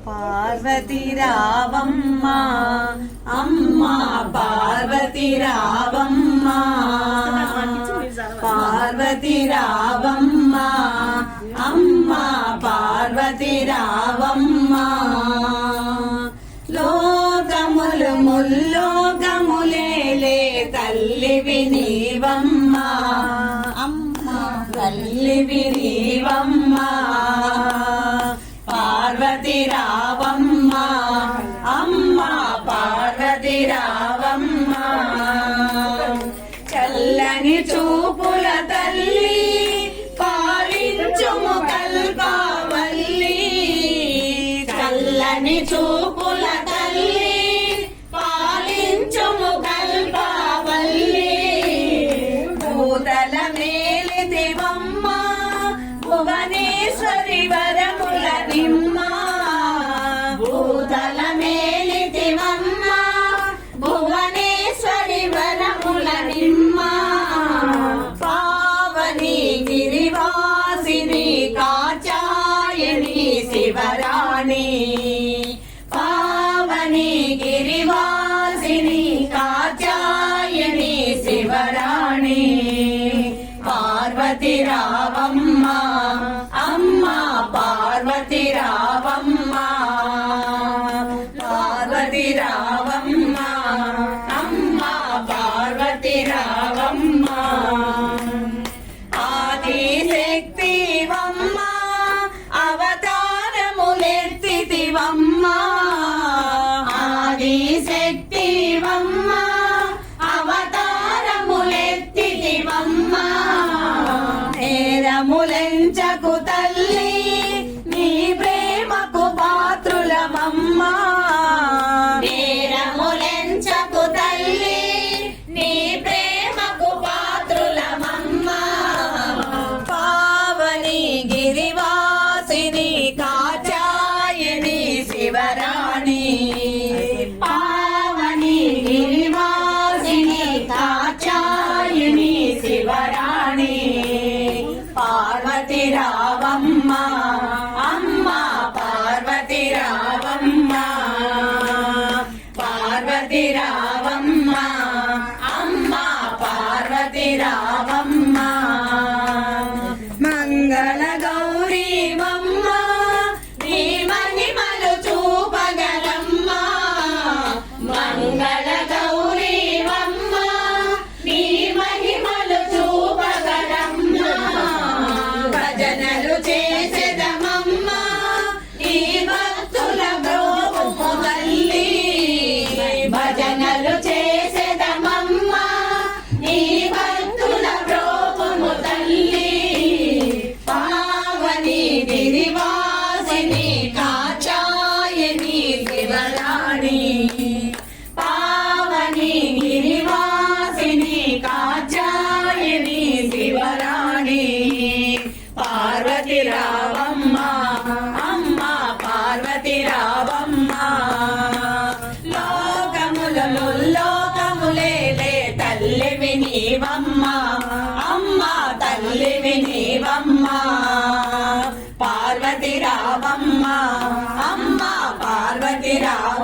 పార్వతి రావమ్మ అమ్మ పార్వతి రావమ్మ పార్వతి రావమ్మ అమ్మ పార్వతి రావమ్మ లోకములు ముల్లోకములేలే తల్లివి నీవమ్మ అమ్మ తల్లివి నీవమ్మ పార్వతి రావమ్మ అమ్మ పార్వతి రావమ్మ చల్లని చూపుల తల్లి పాలించుము కల్పవల్లి చల్లని చూపుల తల్లి పాలించుము కల్పవల్లి భూతల మేలిదివమ్మ భువనేశ్వరి వరముల నిమ్మ భూతల మేలిదివమ్మ భువనేశ్వరి వరముల నిమ్మ పావని గిరివాసిని కాచాయని శివరాణి పావని గిరివాసిని కాచాయని శివరాణి పార్వతి రావమ్మ అమ్మ పార్వతి రావమ్మ పార్వతి రావమ్మ అమ్మ పార్వతి రావమ్మ ఆదిశక్తివమ్మ అవతారములెత్తితివమ్మ ఆదిశక్తివమ్మ అవతారములెత్తితివమ్మ నేరములెంచకు తల్లి నీ ప్రేమకు పాత్రులమమ్మ నేరములెంచకు తల్లి నీ ప్రేమకు పాత్రులమమ్మ పావని గిరివాసిని కాచాయని శివరాణి పావని గిరివాసిని కాచాయని శివరాణి పార్వతి రావమ్మ అమ్మ పార్వతి రావమ్మ పార్వతి రావమ్మ అమ్మ పార్వతి రావమ్మ మంగళ గౌరీవమ్మ నీ మహిమలు చూపగలమ్మ మంగళ గౌరీవమ్మ నీ మహిమలు చూపగలమ్మ భజనలు చేసెదమమ్మ నీ భక్తుల బ్రోము తల్లి భజనలు చేసెదమమ్మ నీ భక్తుల బ్రోము తల్లి పావని గిరివాసిని కాచాయని శివరాణి పావని గిరివాసిని కాచాయని శివరాణి పార్వతి రావమ్మ అమ్మ పార్వతి రావమ్మ లోకములే తల్లివి నీవమ్మ అమ్మ తల్లివి నీవమ్మ పార్వతి రావమ్మ అమ్మ పార్వతి రావమ్మ